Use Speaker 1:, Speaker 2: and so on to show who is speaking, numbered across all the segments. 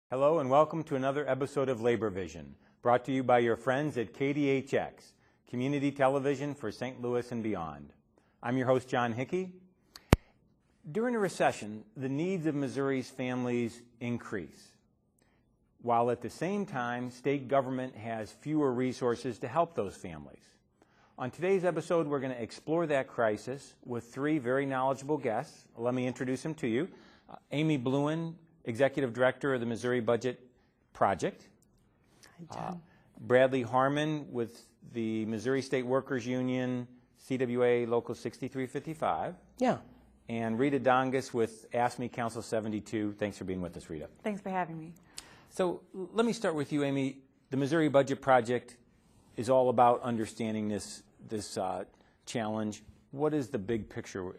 Speaker 1: Hello and welcome to another episode of Laborvision, brought to you by your friends at KDHX, Community Television for St. Louis and beyond. I'm your host, John Hickey. During a recession, the needs of Missouri's families increase, while at the same time, state government has fewer resources to help those families. On today's episode, we're going to explore that crisis with three very knowledgeable guests. Let me introduce them to you. Amy Blouin, Executive Director of the Missouri Budget Project.
Speaker 2: Hi, John.
Speaker 1: Bradley Harmon with the Missouri State Workers Union, CWA Local 6355.
Speaker 2: Yeah.
Speaker 1: And Rita Dongas with AFSCME Council 72. Thanks for being with us, Rita.
Speaker 3: Thanks for having me.
Speaker 1: So let me start with you, Amy. The Missouri Budget Project is all about understanding this challenge. What is the big picture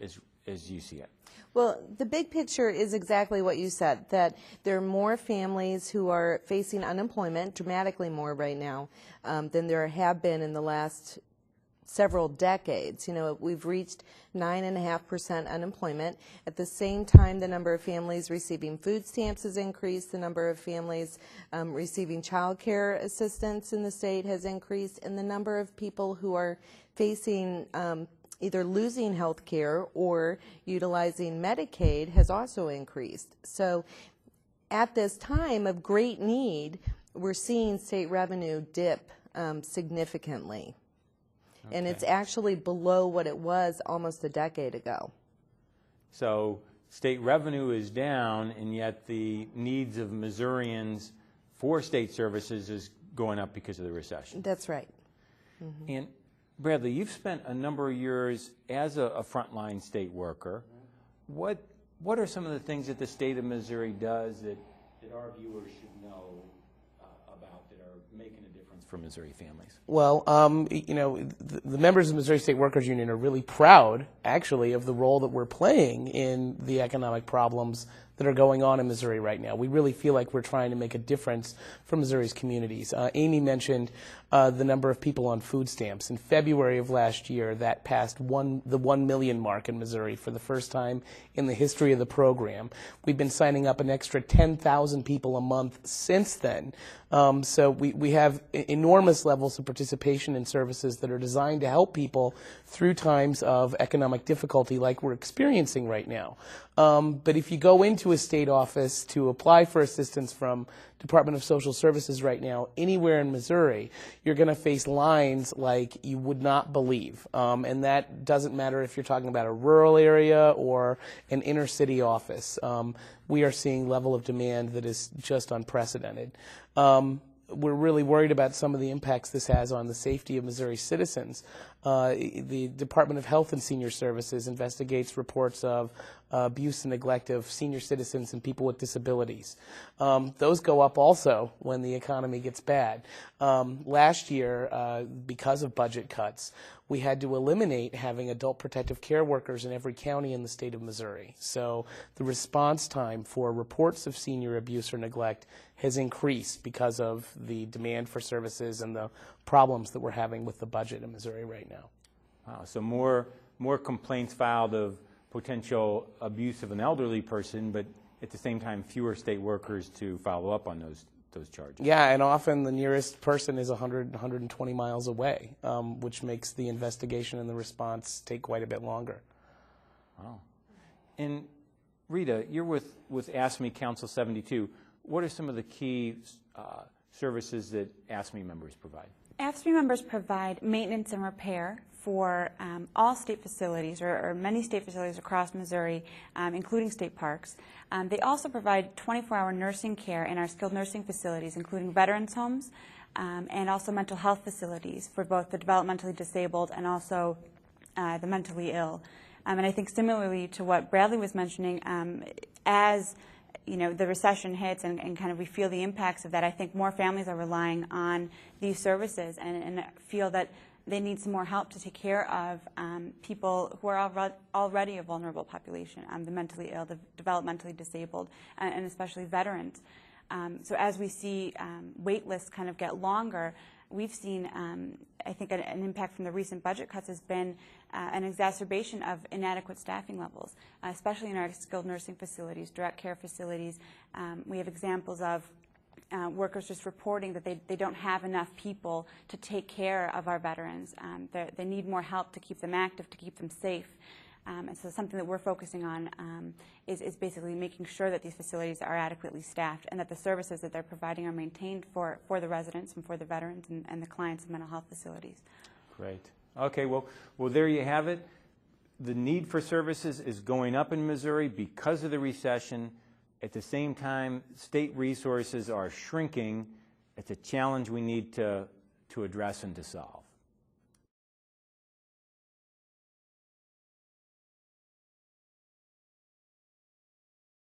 Speaker 1: as you see it?
Speaker 2: Well, the big picture is exactly what you said, that there are more families who are facing unemployment, dramatically more right now, than there have been in the last several decades. You know, we've reached 9.5% unemployment. At the same time, the number of families receiving food stamps has increased, the number of families receiving child care assistance in the state has increased, and the number of people who are facing either losing health care or utilizing Medicaid has also increased. So at this time of great need, we're seeing state revenue dip significantly. Okay. And it's actually below what it was almost a decade ago.
Speaker 1: So state revenue is down, and yet the needs of Missourians for state services is going up because of the recession.
Speaker 2: That's right. Mm-hmm.
Speaker 1: And Bradley, you've spent a number of years as a frontline state worker. What are some of the things that the state of Missouri does that our viewers should know about that are making a difference for Missouri families?
Speaker 4: Well, you know, the members of the Missouri State Workers Union are really proud, actually, of the role that we're playing in the economic problems that are going on in Missouri right now. We really feel like we're trying to make a difference for Missouri's communities. Amy mentioned the number of people on food stamps. In February of last year, that passed the 1 million mark in Missouri for the first time in the history of the program. We've been signing up an extra 10,000 people a month since then. So we have enormous levels of participation in services that are designed to help people through times of economic difficulty like we're experiencing right now. But if you go into a state office to apply for assistance from Department of Social Services right now, anywhere in Missouri, you're going to face lines like you would not believe. And that doesn't matter if you're talking about a rural area or an inner city office. We are seeing level of demand that is just unprecedented. We're really worried about some of the impacts this has on the safety of Missouri citizens. The Department of Health and Senior Services investigates reports of abuse and neglect of senior citizens and people with disabilities. Those go up also when the economy gets bad. Last year, because of budget cuts, we had to eliminate having adult protective care workers in every county in the state of Missouri. So the response time for reports of senior abuse or neglect has increased because of the demand for services and the problems that we're having with the budget in Missouri right now.
Speaker 1: Wow, so more complaints filed of potential abuse of an elderly person, but at the same time fewer state workers to follow up on those charges.
Speaker 4: Yeah, and often the nearest person is 120 miles away, which makes the investigation and the response take quite a bit longer.
Speaker 1: Wow. And Rita, you're with AFSCME Council 72. What are some of the key services that AFSCME members provide?
Speaker 3: AFSCME members provide maintenance and repair for all state facilities, or many state facilities across Missouri, including state parks. They also provide 24-hour nursing care in our skilled nursing facilities, including veterans' homes and also mental health facilities for both the developmentally disabled and also the mentally ill. And I think similarly to what Bradley was mentioning, as you know, the recession hits and kind of we feel the impacts of that, I think more families are relying on these services and feel that they need some more help to take care of people who are already a vulnerable population, the mentally ill, the developmentally disabled, and especially veterans. So as we see wait lists kind of get longer, we've seen, I think, an impact from the recent budget cuts has been an exacerbation of inadequate staffing levels, especially in our skilled nursing facilities, direct care facilities. We have examples of workers just reporting that they don't have enough people to take care of our veterans. They need more help to keep them active, to keep them safe. And so something that we're focusing on is basically making sure that these facilities are adequately staffed and that the services that they're providing are maintained for the residents and for the veterans and the clients of mental health facilities.
Speaker 1: Great. Okay, well, there you have it. The need for services is going up in Missouri because of the recession. At the same time, state resources are shrinking. It's a challenge we need to address and to solve.